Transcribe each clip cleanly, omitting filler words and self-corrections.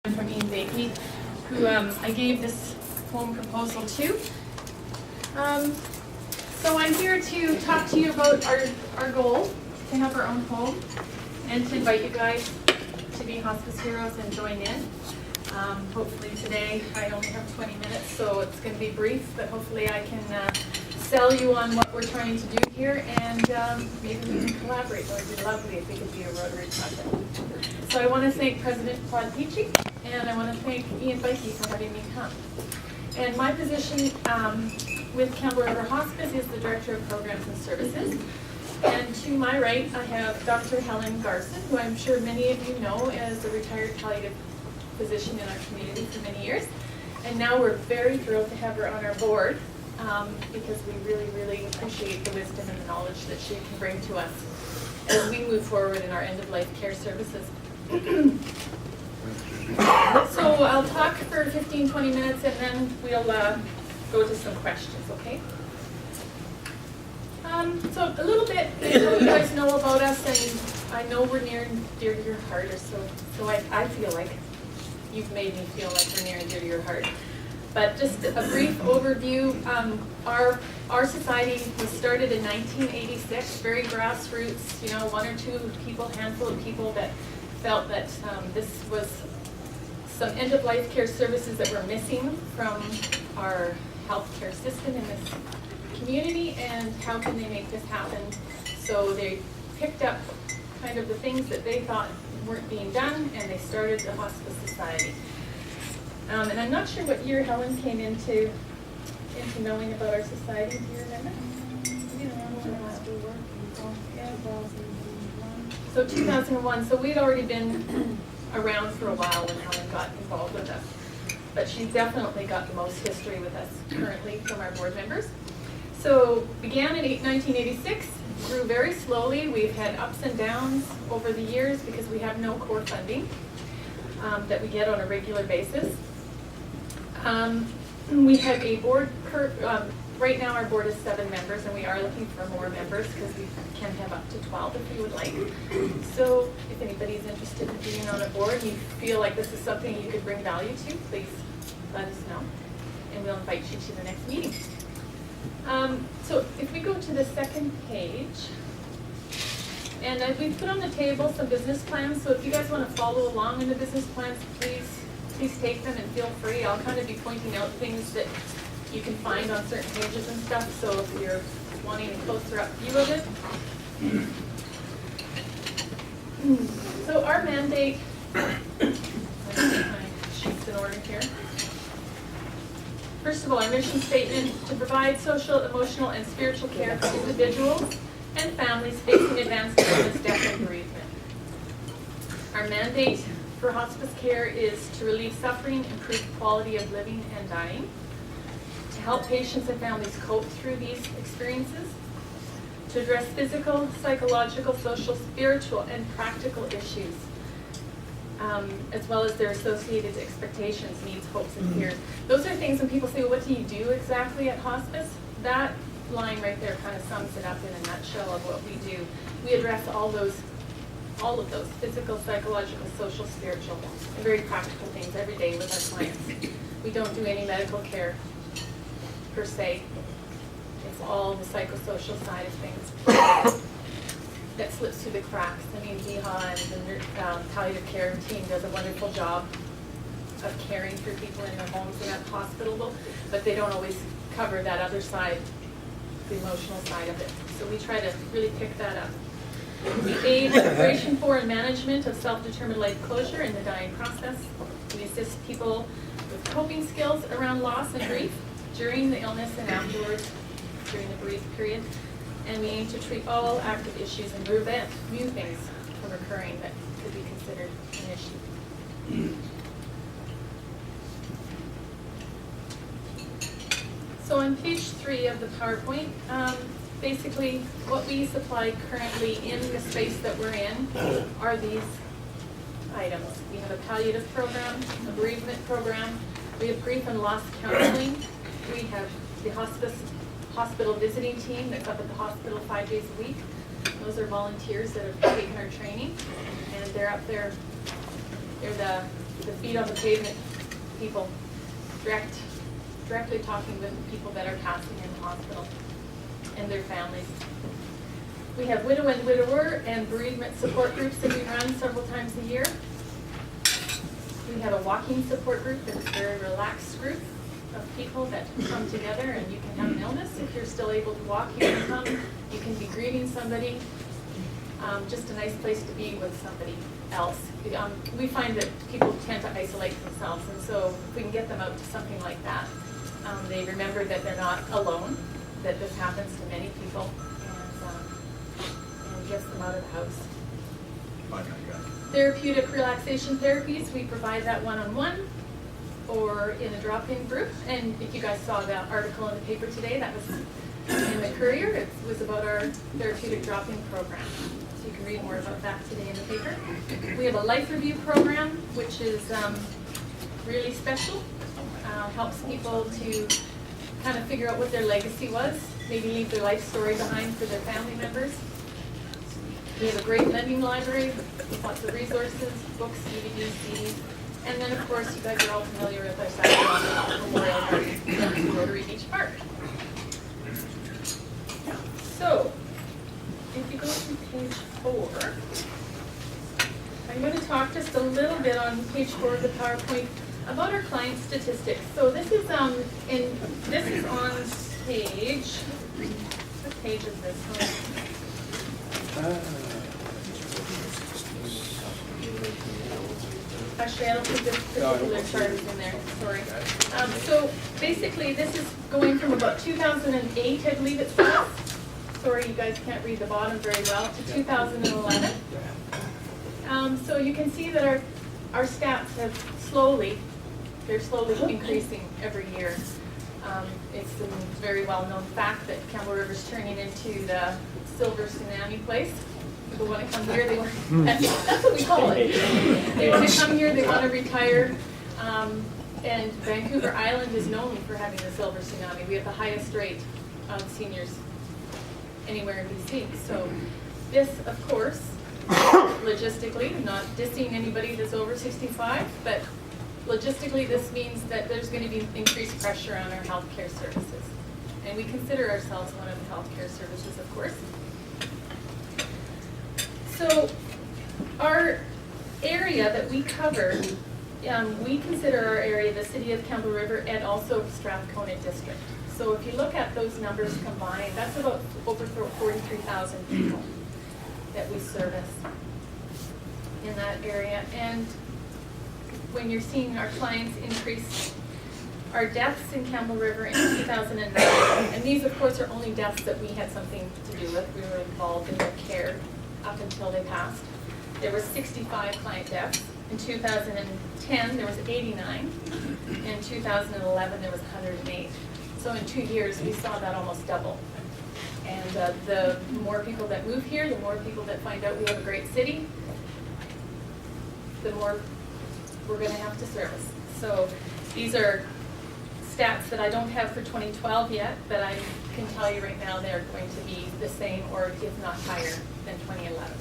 from Iona, who I gave this home proposal to. So I'm here to talk to you about our goal to have our own home and to invite you guys to be hospice heroes and join in. Hopefully today I only have 20 minutes, so it's going to be brief, but hopefully I can sell you on what we're trying to do here, and maybe we can collaborate. It would be lovely if we could be a Rotary project. So I want to thank President Claude Peachy, and I want to thank Ian Bikey for having me come. And my position with Campbell River Hospice is the Director of Programs and Services. And to my right, I have Dr. Helen Garson, who I'm sure many of you know as a retired palliative physician in our community for many years. And now we're very thrilled to have her on our board because we really, really appreciate the wisdom and the knowledge that she can bring to us as we move forward in our end-of-life care services. So I'll talk for 15-20 minutes and then we'll go to some questions, okay? So a little bit, I know you guys know about us, and I know we're near and dear to your heart, or so I feel like you've made me feel like we're near and dear to your heart. But just a brief overview, our society was started in 1986, very grassroots, you know, one or two people, handful of people that felt that this was some end-of-life care services that were missing from our healthcare system in this community, and how can they make this happen? So they picked up kind of the things that they thought weren't being done, and they started the Hospice Society. And I'm not sure what year Helen came into knowing about our society. Do you remember? So 2001. So we'd already been around for a while when Helen got involved with us. But she's definitely got the most history with us currently from our board members. So began in 1986, grew very slowly. We've had ups and downs over the years because we have no core funding that we get on a regular basis. We have a board, right now our board is 7 members, and we are looking for more members because we can have up to 12 if you would like. So if anybody's interested in being on a board and you feel like this is something you could bring value to, please let us know, and we'll invite you to the next meeting. So if we go to the second page, and we've put on the table some business plans, so if you guys want to follow along in the business plans, please take them and feel free. I'll kind of be pointing out things that you can find on certain pages and stuff, so if you're wanting a closer up view of it. So our mandate, let's get my sheets in order here. First of all, our mission statement: to provide social, emotional, and spiritual care for individuals and families facing advanced illness, death, and bereavement. Our mandate for hospice care is to relieve suffering, improve quality of living and dying, to help patients and families cope through these experiences, to address physical, psychological, social, spiritual, and practical issues, as well as their associated expectations, needs, hopes, and fears. Those are things when people say, well, what do you do exactly at hospice? That line right there kind of sums it up in a nutshell of what we do. We address all of those physical, psychological, social, spiritual, and very practical things every day with our clients. We don't do any medical care per se. It's all the psychosocial side of things that slips through the cracks. I mean, VIHA and the palliative care team does a wonderful job of caring for people in their homes and at the hospital, but they don't always cover that other side, the emotional side of it. So we try to really pick that up. We aid preparation for and management of self-determined life closure in the dying process. We assist people with coping skills around loss and grief during the illness and afterwards, during the bereaved period. And we aim to treat all active issues and prevent new things from occurring that could be considered an issue. So on page 3 of the PowerPoint, basically what we supply currently in the space that we're in are these items. We have a palliative program, a bereavement program, we have grief and loss counseling, we have the hospital visiting team that's up at the hospital 5 days a week. Those are volunteers that have taken our training, and they're up there. They're the the feet on the pavement people, directly talking with the people that are passing in the hospital and their families. We have widow and widower and bereavement support groups that we run several times a year. We have a walking support group that's a very relaxed group of people that come together, and you can have an illness. If you're still able to walk, you can come. You can be grieving somebody. Just a nice place to be with somebody else. We find that people tend to isolate themselves, and so if we can get them out to something like that, they remember that they're not alone, that this happens to many people, and gets them out of the house. Therapeutic relaxation therapies, we provide that one-on-one or in a drop-in group. And if you guys saw that article in the paper today, that was in the Courier. It was about our therapeutic drop-in program. So you can read more about that today in the paper. We have a life review program, which is really special. Helps people to kind of figure out what their legacy was, maybe leave their life story behind for their family members. We have a great lending library with lots of resources, books, DVDs, CDs. And then, of course, you guys are all familiar with our Saturday Memorial Garden at Rotary Beach Park. So, if you go to page 4, I'm going to talk just a little bit on page 4 of the PowerPoint about our client statistics. So this is on page. What page is this one? Actually, I don't think this particular chart is in there, sorry. So basically, this is going from about 2008, I believe it says. Sorry, you guys can't read the bottom very well, to 2011. So you can see that our stats have they're slowly increasing every year. It's a very well-known fact that Campbell River's turning into the silver tsunami place. People want to come here, that's what we call it. They want to come here, they want to retire. And Vancouver Island is known for having the silver tsunami. We have the highest rate of seniors anywhere in BC. So this, of course, logistically, not dissing anybody that's over 65, but logistically this means that there's going to be increased pressure on our healthcare services. And we consider ourselves one of the healthcare services, of course. So our area that we cover, we consider our area the City of Campbell River and also Strathcona District. So if you look at those numbers combined, that's about over 43,000 people that we service in that area. And when you're seeing our clients increase, our deaths in Campbell River in 2009, and these of course are only deaths that we had something to do with. We were involved in their care up until they passed. There were 65 client deaths. In 2010, there was 89. In 2011, there was 108. So in 2 years, we saw that almost double. And the more people that move here, the more people that find out we have a great city, the more we're going to have to service. So these are stats that I don't have for 2012 yet, but I can tell you right now they're going to be the same or if not higher than 2011.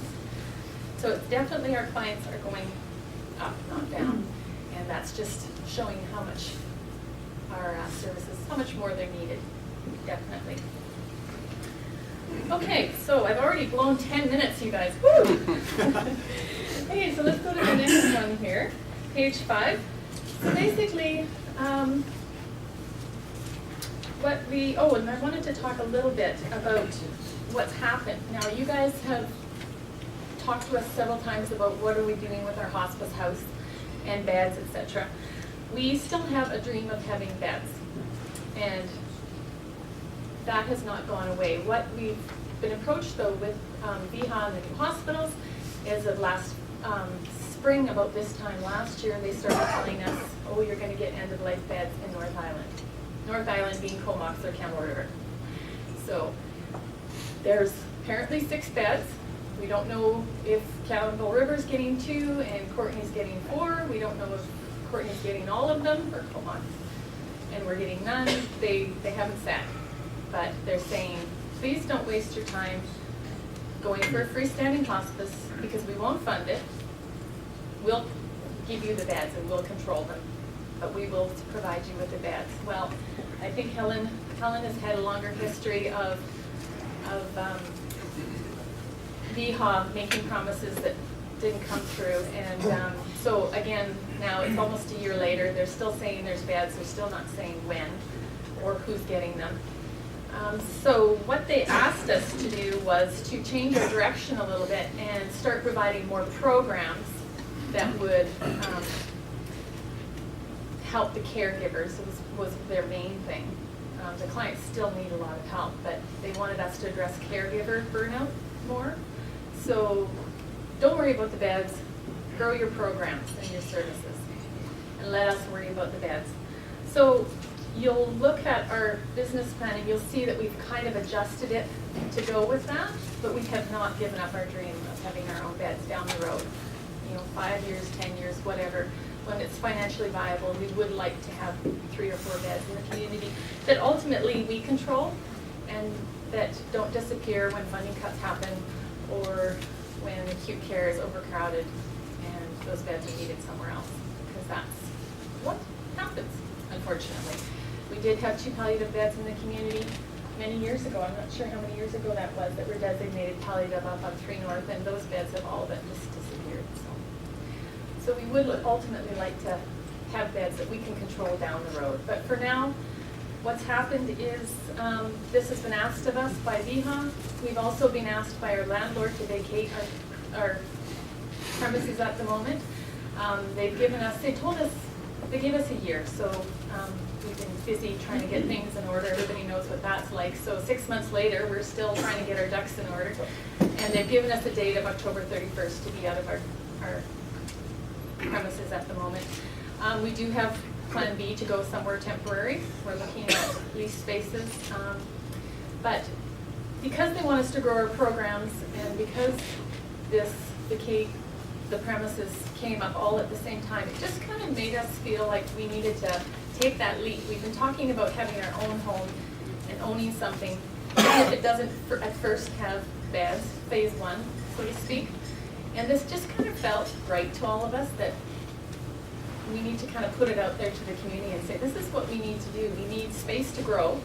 So it's definitely our clients are going up, not down. And that's just showing how much our services, how much more they're needed, definitely. Okay, so I've already blown 10 minutes, you guys. Woo! Okay, so let's go to the next one here, page 5. So basically, and I wanted to talk a little bit about what's happened. Now, you guys have talked to us several times about what are we doing with our hospice house and beds, etc. We still have a dream of having beds, and that has not gone away. What we've been approached, though, with VHA and the new hospitals is of last spring, about this time last year, they started telling us, oh, you're going to get end-of-life beds in North Island. North Island being Comox or Campbell River. So there's apparently 6 beds. We don't know if Campbell River's getting 2 and Courtney's getting 4. We don't know if Courtney's getting all of them or Comox. And we're getting none. They haven't said. But they're saying, please don't waste your time going for a freestanding hospice because we won't fund it. We'll give you the beds and we'll control them, but we will provide you with the beds. Well, I think Helen has had a longer history of VHA making promises that didn't come through, and so again, now it's almost a year later, they're still saying there's beds, they're still not saying when or who's getting them. So what they asked us to do was to change our direction a little bit and start providing more programs that would help the caregivers. Was their main thing. The clients still need a lot of help, but they wanted us to address caregiver burnout more. So don't worry about the beds, grow your programs and your services, and let us worry about the beds. So you'll look at our business plan and you'll see that we've kind of adjusted it to go with that, but we have not given up our dream of having our own beds down the road. 5 years, 10 years, whatever. When it's financially viable, we would like to have 3 or 4 beds in the community that ultimately we control and that don't disappear when funding cuts happen or when acute care is overcrowded and those beds are needed somewhere else, because that's what happens, unfortunately. We did have 2 palliative beds in the community many years ago. I'm not sure how many years ago that was, that were designated palliative up on 3 North, and those beds have all but just disappeared. So we would ultimately like to have beds that we can control down the road. But for now, what's happened is this has been asked of us by VHA. We've also been asked by our landlord to vacate our premises at the moment. They gave us a year, so we've been busy trying to get things in order. Everybody knows what that's like. So 6 months later, we're still trying to get our ducks in order. And they've given us a date of October 31st to be out of our premises at the moment. We do have Plan B to go somewhere temporary. We're looking at lease spaces. But because they want us to grow our programs, and because the premises came up all at the same time, it just kind of made us feel like we needed to take that leap. We've been talking about having our own home and owning something, even if it doesn't at first have beds, phase 1, so to speak. And this just kind of felt right to all of us, that we need to kind of put it out there to the community and say, this is what we need to do. We need space to grow.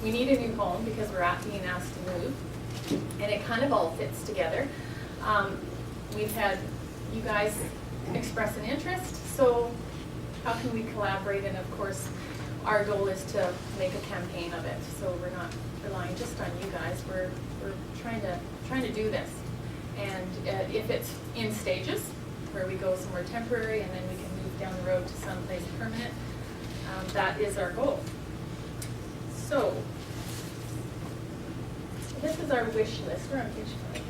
We need a new home because we're being asked to move. And it kind of all fits together. We've had you guys express an interest, so how can we collaborate? And of course, our goal is to make a campaign of it. So we're not relying just on you guys. We're trying to do this. And if it's in stages, where we go somewhere temporary and then we can move down the road to someplace permanent, that is our goal. So this is our wish list. We're on page 5, right?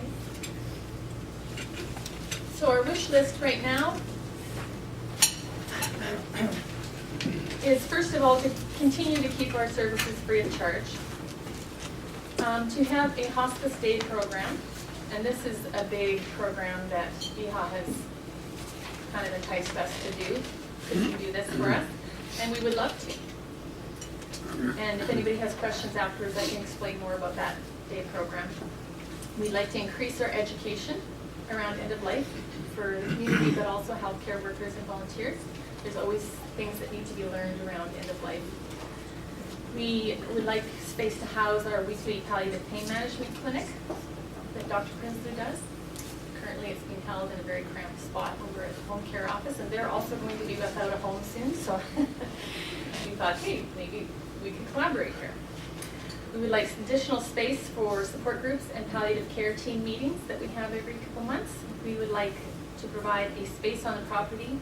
So our wish list right now is, first of all, to continue to keep our services free of charge, to have a hospice day program. And this is a big program that VHA has kind of enticed us to do. Could you do this for us? And we would love to. And if anybody has questions afterwards, I can explain more about that day program. We'd like to increase our education around end of life for the community, but also healthcare workers and volunteers. There's always things that need to be learned around end of life. We would like space to house our weekly palliative pain management clinic that Dr. Prinsloo does. Currently it's being held in a very cramped spot over at the home care office, and they're also going to be without a home soon, so we thought, hey, maybe we could collaborate here. We would like additional space for support groups and palliative care team meetings that we have every couple months. We would like to provide a space on the property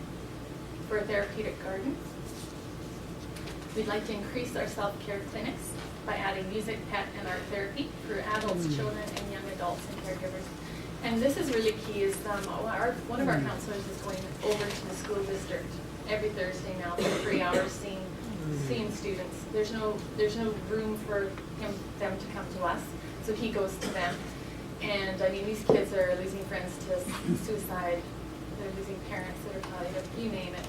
for a therapeutic garden. We'd like to increase our self-care clinics by adding music, pet, and art therapy for adults, children, and young adults and caregivers. And this is really key, is one of our counselors is going over to the school district every Thursday now for 3 hours seeing students. There's no room for them to come to us, so he goes to them. And I mean, these kids are losing friends to suicide, they're losing parents that are palliative, you name it.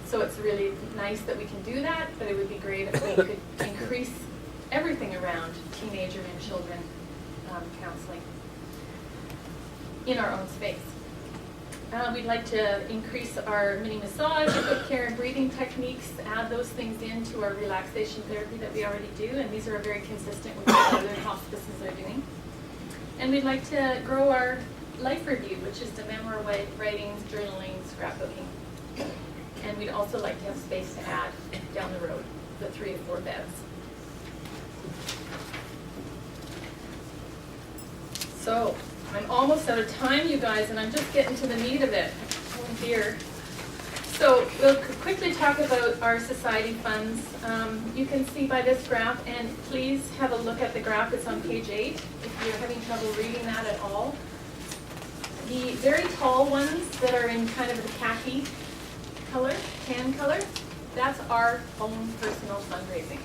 So it's really nice that we can do that, but it would be great if we could increase everything around teenager and children counseling in our own space. We'd like to increase our mini massage, foot care and breathing techniques, add those things into our relaxation therapy that we already do, and these are very consistent with what other hospices are doing. And we'd like to grow our life review, which is the memoir writing, journaling, scrapbooking. And we'd also like to have space to add down the road, the 3 to 4 beds. So, I'm almost out of time, you guys, and I'm just getting to the meat of it. Oh dear. So, we'll quickly talk about our society funds. You can see by this graph, and please have a look at the graph. It's on page 8, if you're having trouble reading that at all. The very tall ones that are in kind of the khaki color, tan color, that's our own personal fundraising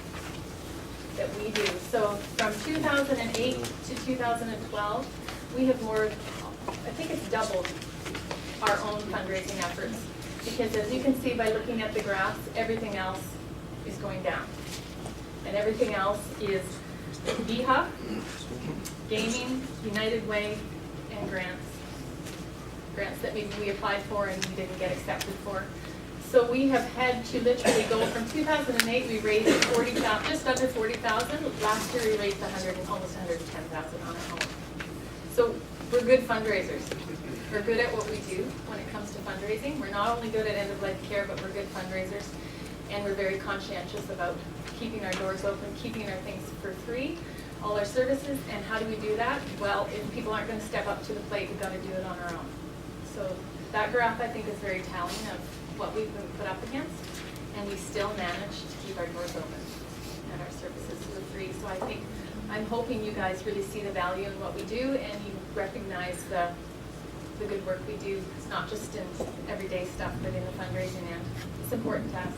that we do. So from 2008 to 2012, we have more, I think it's doubled our own fundraising efforts. Because as you can see by looking at the graphs, everything else is going down. And everything else is VHA, gaming, United Way, and grants. Grants that maybe we applied for and we didn't get accepted for. So we have had to literally go from 2008, we raised 40,000, just under 40,000. Last year we raised almost 110,000 on our own. So we're good fundraisers. We're good at what we do when it comes to fundraising. We're not only good at end-of-life care, but we're good fundraisers. And we're very conscientious about keeping our doors open, keeping our things for free, all our services. And how do we do that? Well, if people aren't going to step up to the plate, we've got to do it on our own. So that graph, I think, is very telling of what we've been put up against. And we still manage to keep our doors open and our services for free. So I think, I'm hoping you guys really see the value in what we do and you recognize the good work we do. It's not just in everyday stuff, but in the fundraising end. It's important to us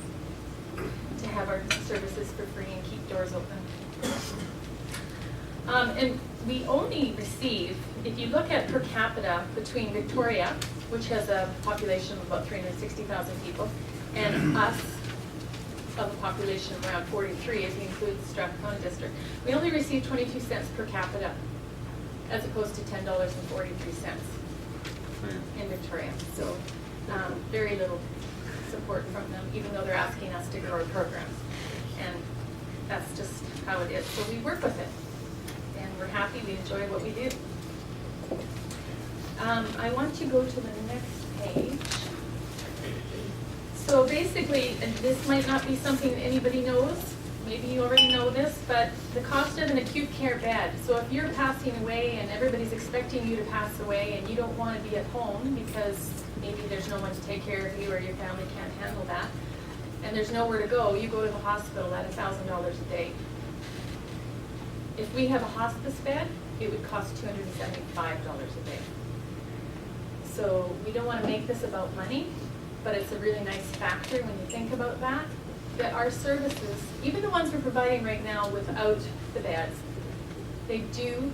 to have our services for free and keep doors open. And we only receive, if you look at per capita between Victoria, which has a population of about 360,000 people, and us, of a population of around 43, if you include the Strathcona district, we only receive 22 cents per capita, as opposed to $10.43 in Victoria. So very little support from them, even though they're asking us to grow our programs. And that's just how it is. So we work with it. And we're happy, we enjoy what we do. I want to go to the next page. So basically, and this might not be something that anybody knows, maybe you already know this, but the cost of an acute care bed. So if you're passing away and everybody's expecting you to pass away and you don't want to be at home because maybe there's no one to take care of you or your family can't handle that, and there's nowhere to go, you go to the hospital at $1,000 a day. If we have a hospice bed, it would cost $275 a day. So we don't want to make this about money, but it's a really nice factor when you think about that our services, even the ones we're providing right now without the beds, they do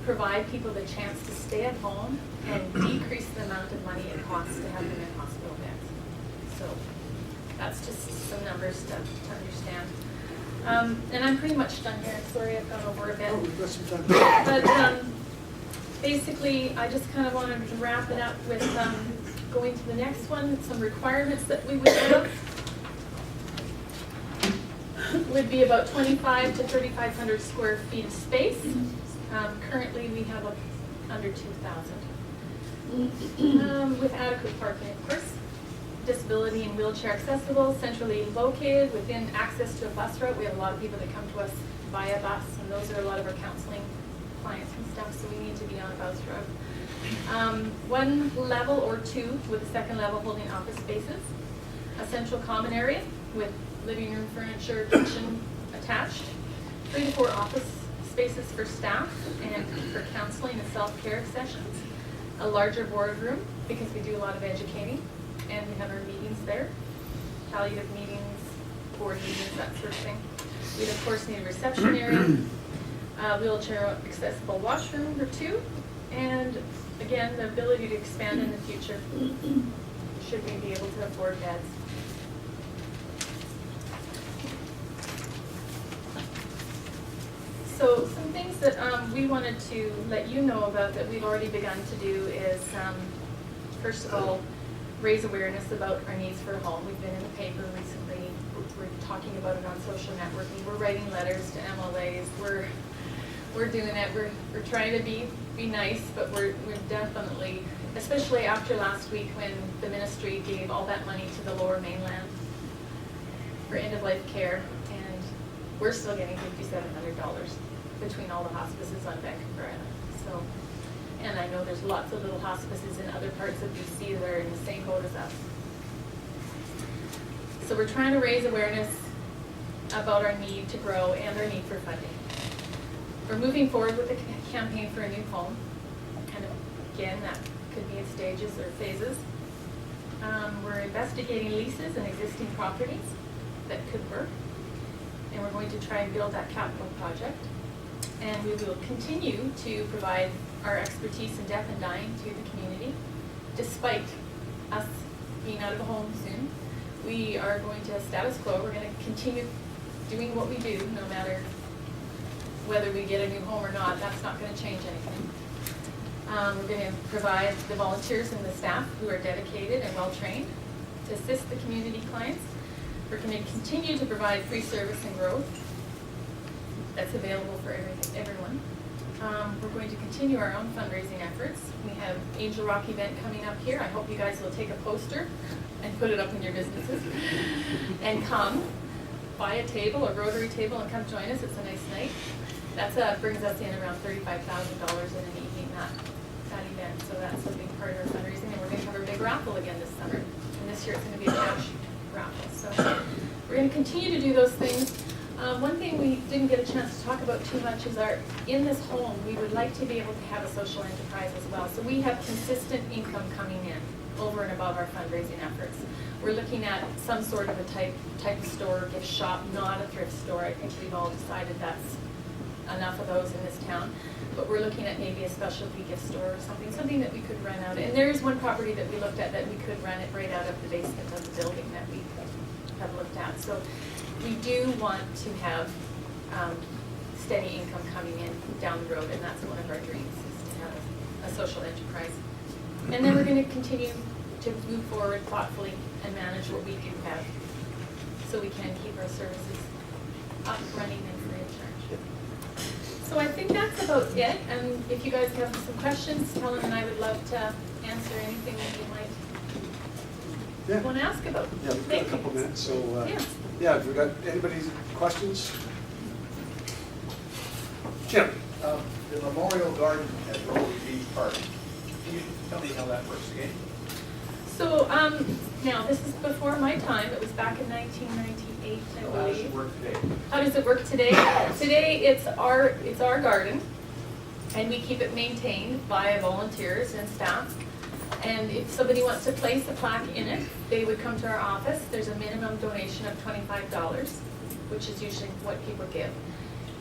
provide people the chance to stay at home and decrease the amount of money it costs to have them in hospital beds. So that's just some numbers to understand. And I'm pretty much done here. Sorry, I've gone over a bit. Oh, we've got some time. But basically, I just kind of wanted to wrap it up with going to the next one. Some requirements that we would have would be about 2,500 to 3,500 square feet of space. Currently, we have under 2,000. With adequate parking, of course. Disability and wheelchair accessible, centrally located, within access to a bus route. We have a lot of people that come to us via bus, and those are a lot of our counseling clients and stuff, so we need to be on a bus route. One level or two with a second level holding office spaces. A central common area with living room, furniture, kitchen attached. 3 to 4 office spaces for staff and for counseling and self-care sessions. A larger boardroom because we do a lot of educating and we have our meetings there. Palliative meetings, board meetings, that sort of thing. We'd of course need a reception area, wheelchair accessible washroom or 2, and again the ability to expand in the future should we be able to afford beds. So some things that we wanted to let you know about that we've already begun to do is first of all, raise awareness about our needs for a home. We've been in the paper recently. We're talking about it on social networking. We're writing letters to MLAs. We're doing it. We're trying to be nice, but we're definitely, especially after last week when the ministry gave all that money to the Lower Mainland for end-of-life care, and we're still getting $5,700 between all the hospices on Vancouver Island. So, and I know there's lots of little hospices in other parts of BC that are in the same boat as us. So we're trying to raise awareness about our need to grow and our need for funding. We're moving forward with a campaign for a new home, and again, that could be in stages or phases. We're investigating leases and existing properties that could work, and we're going to try and build that capital project. And we will continue to provide our expertise in death and dying to the community. Despite us being out of a home soon, we are going to status quo. We're going to continue doing what we do, no matter whether we get a new home or not. That's not going to change anything. We're going to provide the volunteers and the staff who are dedicated and well-trained to assist the community clients. We're going to continue to provide free service and growth that's available for everyone. We're going to continue our own fundraising efforts. We have Angel Rock event coming up here. I hope you guys will take a poster and put it up in your businesses and come buy a table, a Rotary table, and come join us. It's a nice night. That brings us in around $35,000 in an evening, that event. So that's a big part of our fundraising. And we're going to have a big raffle again this summer. And this year it's going to be a cash raffle. So we're going to continue to do those things. One thing we didn't get a chance to talk about too much is in this home, we would like to be able to have a social enterprise as well. So we have consistent income coming in over and above our fundraising efforts. We're looking at some sort of a type of store, gift shop, not a thrift store. I think we've all decided that's enough of those in this town. But we're looking at maybe a specialty gift store or something that we could run out. And there is one property that we looked at that we could run it right out of the basement of the building that we have looked at. So we do want to have steady income coming in down the road, and that's one of our dreams, is to have a social enterprise. And then we're going to continue to move forward thoughtfully and manage what we do have, so we can keep our services up, running, and free of charge. So I think that's about it. And if you guys have some questions, Helen and I would love to answer anything that you might want to ask about. Yeah, we've got a couple minutes, so yeah, have we got anybody's questions? Jim? The Memorial Garden at Rotary Beach Park, can you tell me how that works again? So now this is before my time. It was back in 1998, I How does it believe. work today? How does it work today? Today it's our garden, and we keep it maintained by volunteers and staff. And if somebody wants to place a plaque in it, they would come to our office. There's a minimum donation of $25, which is usually what people give.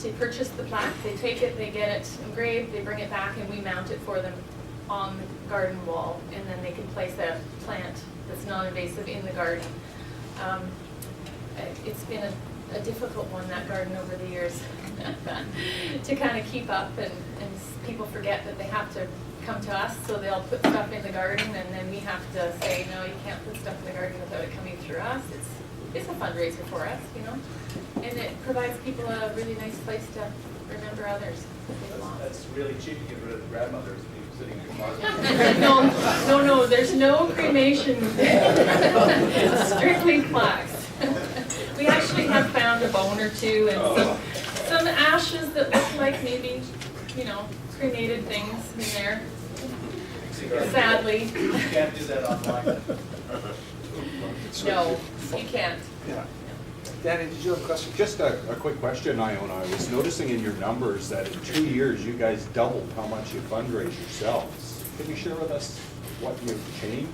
To purchase the plaque, they take it, they get it engraved, they bring it back, and we mount it for them on the garden wall. And then they can place a plant that's non-invasive in the garden. It's been a difficult one, that garden, over the years to kind of keep up, and people forget that they have to come to us, so they'll put stuff in the garden, and then we have to say, no, you can't put stuff in the garden without it coming through us. It's a fundraiser for us, you know, and it provides people a really nice place to remember others. That's really cheap to get rid of grandmothers sitting in your closet. No, there's no cremation. Strictly plaques. We actually have found a bone or two and some ashes that look like maybe, you know, cremated things in there. Sadly. You can't do that online. No, you can't. Yeah. Danny, did you have a question? Just a quick question, Iona. I was noticing in your numbers that in 2 years you guys doubled how much you fundraise yourselves. Can you share with us what you've changed?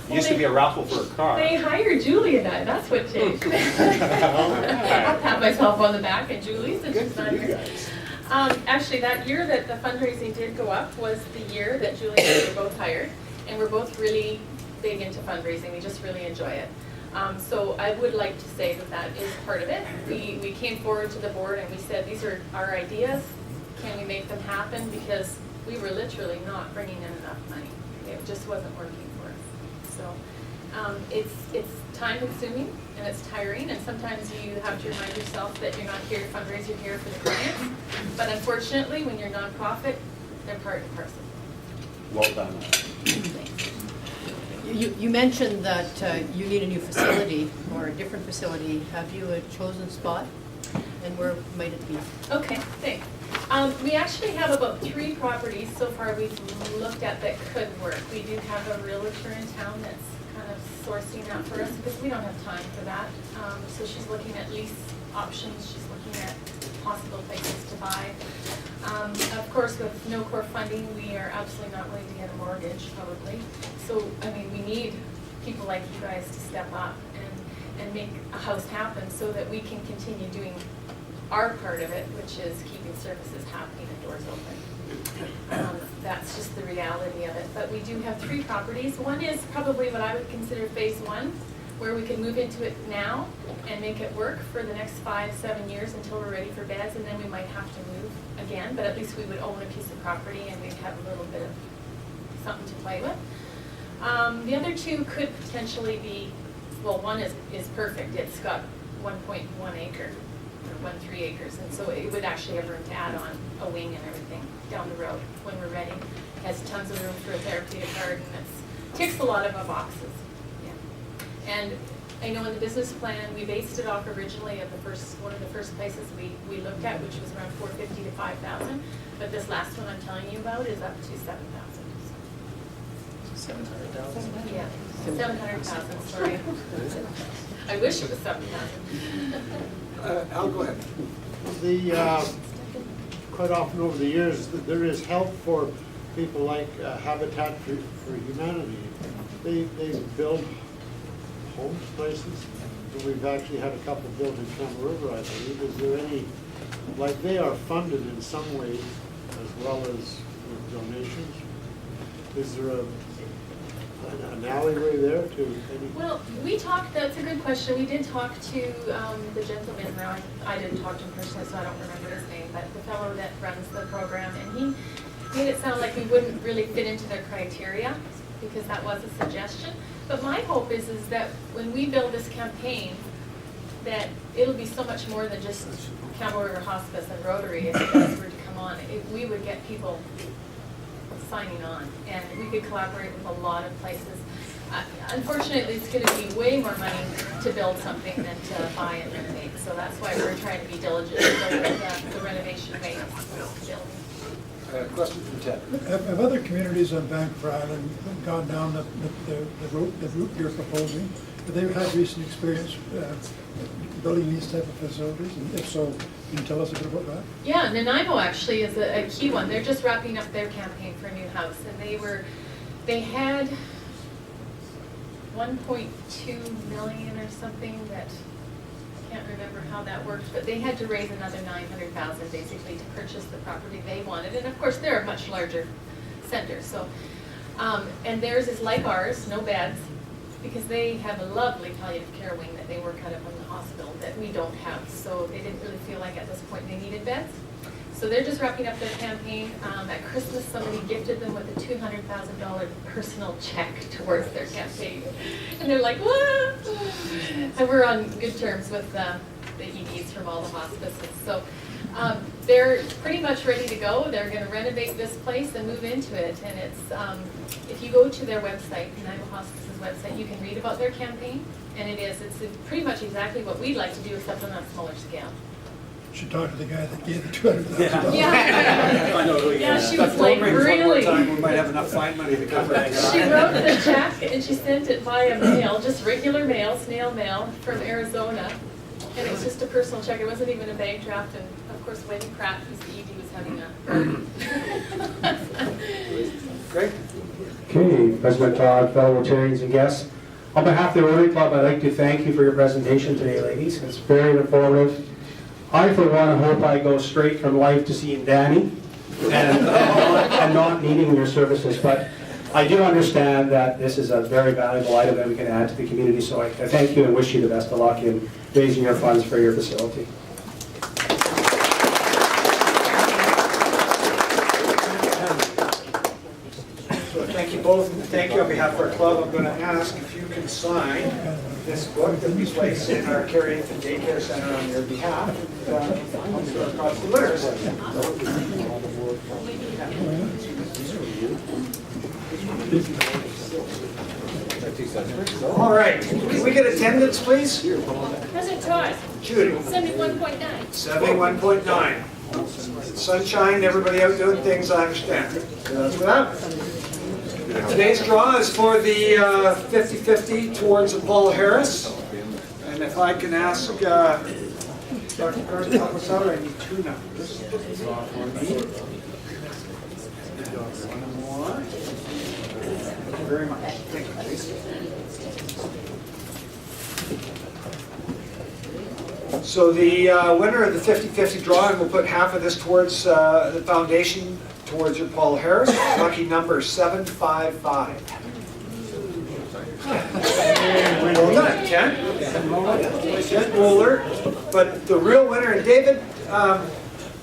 It used to be a raffle for a car. They hired Julie and I, that's what changed. I'll pat myself on the back, and Julie, since Good she's for not you here. guys. Actually, that year that the fundraising did go up was the year that Julie and I were both hired, and we're both really big into fundraising. We just really enjoy it. So I would like to say that is part of it. We came forward to the board and we said, these are our ideas. Can we make them happen? Because we were literally not bringing in enough money. it just wasn't working for us. So it's time consuming and it's tiring, and sometimes you have to remind yourself that you're not here to fundraise, you're here for the clients. But unfortunately, when you're a nonprofit, they're part and parcel. Well done. Thanks. You mentioned that you need a new facility or a different facility. Have you a chosen spot? And where might it be? Okay, thanks. We actually have about 3 properties so far we've looked at that could work. We do have a realtor in town that's kind of sourcing that for us because we don't have time for that. So she's looking at lease options, she's looking at possible places to buy. Of course, with no core funding, we are absolutely not willing to get a mortgage, probably. So, I mean, we need people like you guys to step up and make a house happen so that we can continue doing our part of it, which is keeping services happening and doors open. That's just the reality of it. But we do have 3 properties. One is probably what I would consider phase 1, where we can move into it now and make it work for the next 5-7 years until we're ready for beds, and then we might have to move again, but at least we would own a piece of property and we'd have a little bit of something to play with. The other 2 could potentially be, well, one is perfect. It's got 1.1 acre, or 1.3 acres, and so it would actually have room to add on a wing and everything down the road when we're ready. It has tons of room for a therapeutic garden. It ticks a lot of our boxes. Yeah. And I know in the business plan, we based it off originally of one of the first places we looked at, which was around 450 to 5,000. But this last one I'm telling you about is up to 7,000. 700,000? Yeah, 700,000, sorry. I wish it was 7,000. Al, go ahead. Quite often over the years, there is help for people like Habitat for Humanity. They build homes, places, and we've actually had a couple built in Camel River, I believe. Is there any, like they are funded in some way as well as with donations? Is there an alleyway there to any? Well, we talked, that's a good question. We did talk to the gentleman, now I didn't talk to him personally, so I don't remember his name, but the fellow that runs the program, and he made it sound like we wouldn't really fit into their criteria, because that was a suggestion. But my hope is that when we build this campaign, that it'll be so much more than just Camel River Hospice and Rotary, if you guys were to come on. We would get people signing on, and we could collaborate with a lot of places. Unfortunately, it's going to be way more money to build something than to buy and renovate, so that's why we're trying to be diligent with the renovation rate of building. Question from Ted. Have other communities on Vancouver Island gone down the route you're proposing? Have they had recent experience building these type of facilities? And if so, can you tell us a bit about that? Yeah, Nanaimo actually is a key one. They're just wrapping up their campaign for a new house, and they had 1.2 million or something that, I can't remember how that worked, but they had to raise another 900,000 basically to purchase the property they wanted. And of course, they're a much larger center. So, and theirs is like ours, no beds, because they have a lovely palliative care wing that they work out of in the hospital that we don't have. So they didn't really feel like at this point they needed beds. So they're just wrapping up their campaign. At Christmas, somebody gifted them with a $200,000 personal check towards their campaign. And they're like, what? And we're on good terms with the EDs from all the hospices. So they're pretty much ready to go. They're going to renovate this place and move into it. And it's, if you go to their website, Nanaimo Hospice's website, you can read about their campaign. And it's pretty much exactly what we'd like to do, except on a smaller scale. Should talk to the guy that gave the $200,000. Yeah. I know who he Yeah, is. she was like, One more really? time, we might have enough fine money to cover that She guy. wrote the check and she sent it via mail, just regular mail, snail mail from Arizona. And it was just a personal check. It wasn't even a bank draft. And of course, Wendy Pratt, who's the ED, was having a. Great. Okay, President Todd, fellow Rotarians and guests. On behalf of the Rotary Club, I'd like to thank you for your presentation today, ladies. It's very informative. I, for one, hope I go straight from life to seeing Danny and not needing your services. But I do understand that this is a very valuable item that we can add to the community. So I thank you and wish you the best of luck in raising your funds for your facility. So thank you both. both thank you on behalf of our club. I'm going to ask if you can sign this book that we place in our Carrington Daycare Center on your behalf. And across the winners. All right, can we get attendance, please? President Todd, Judy. 71.9. 71.9. Sunshine, everybody out doing things, I understand. So that's what happened. Today's draw is for the 50-50 towards Paul Harris. And if I can ask Dr. Carter to help us out, I need 2 numbers. One more. Thank you very much. Thank you, please. So the winner of the 50-50 drawing will put half of this towards the foundation, towards your Paul Harris. Lucky number 755. Well done, Ken. Ken Bowler. But the real winner, and David,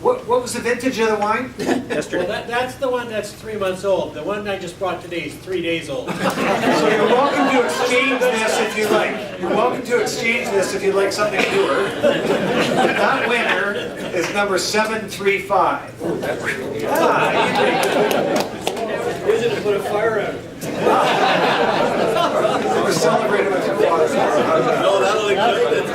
what was the vintage of the wine? Well, that's the one that's 3 months old. The one I just brought today is 3 days old. So you're welcome to exchange this if you like. You're welcome to exchange this if you'd like something newer. That winner is number 735. Use it to put a fire out. We're celebrating with your water. No, that'll include it.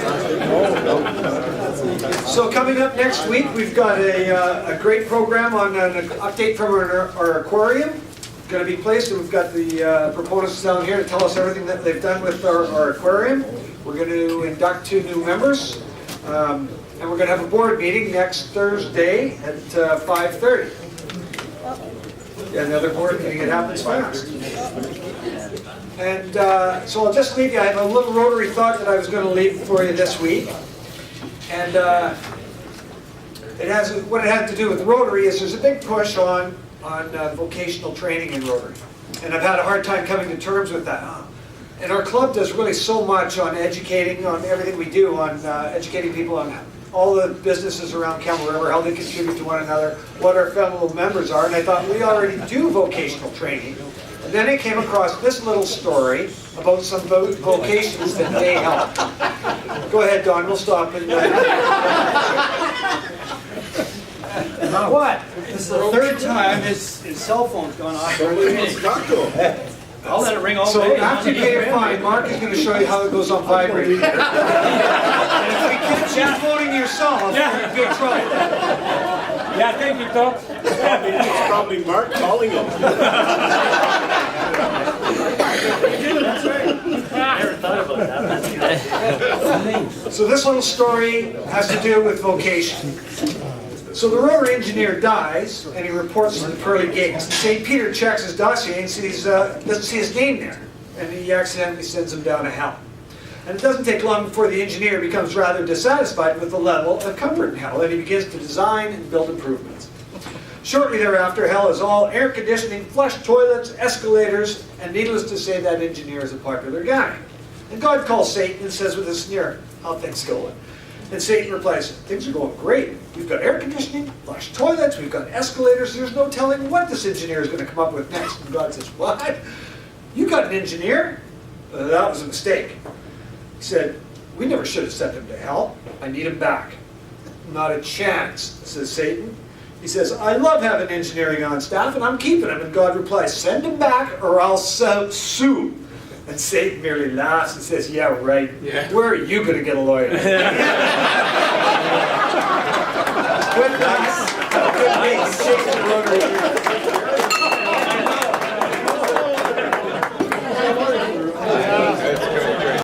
So coming up next week, we've got a great program on an update from our aquarium. Going to be placed, and we've got the proponents down here to tell us everything that they've done with our aquarium. We're going to induct 2 new members, and we're going to have a board meeting next Thursday at 5:30. Yeah, another board meeting, it happens fast. And so I'll just leave you, I have a little Rotary thought that I was going to leave for you this week. And what it had to do with Rotary is there's a big push on vocational training in Rotary. And I've had a hard time coming to terms with that. And our club does really so much on educating, on everything we do, on educating people on all the businesses around Campbell River, how they contribute to one another, what our fellow members are. And I thought, we already do vocational training. And then I came across this little story about some vocations that they help. Go ahead, Don, we'll stop. And, What? This is the 3rd time his cell phone's gone off. I'll let it ring all so day. after you pay your fine, Mark is going to show you how it goes on vibrate. And if we keep voting yourself, you're in big trouble. Yeah, thank you, Tom. It's probably Mark calling him. Never thought about that. So this little story has to do with vocation. So the Rotary engineer dies, and he reports to the pearly gates. St. Peter checks his dossier and doesn't see his name there, and he accidentally sends him down to hell. And it doesn't take long before the engineer becomes rather dissatisfied with the level of comfort in hell, and he begins to design and build improvements. Shortly thereafter, hell is all air conditioning, flush toilets, escalators, and needless to say, that engineer is a popular guy. And God calls Satan and says with a sneer, "How things going?" And Satan replies, "Things are going great. We've got air conditioning, flush toilets, we've got escalators. There's no telling what this engineer is going to come up with next." And God says, "What? You got an engineer?" That was a mistake. He said, "We never should have sent him to hell. I need him back." "Not a chance," says Satan. He says, "I love having engineering on staff, and I'm keeping him." And God replies, "Send him back or I'll sue." And Satan merely laughs and says, "Yeah, right. Where are you going to get a lawyer?"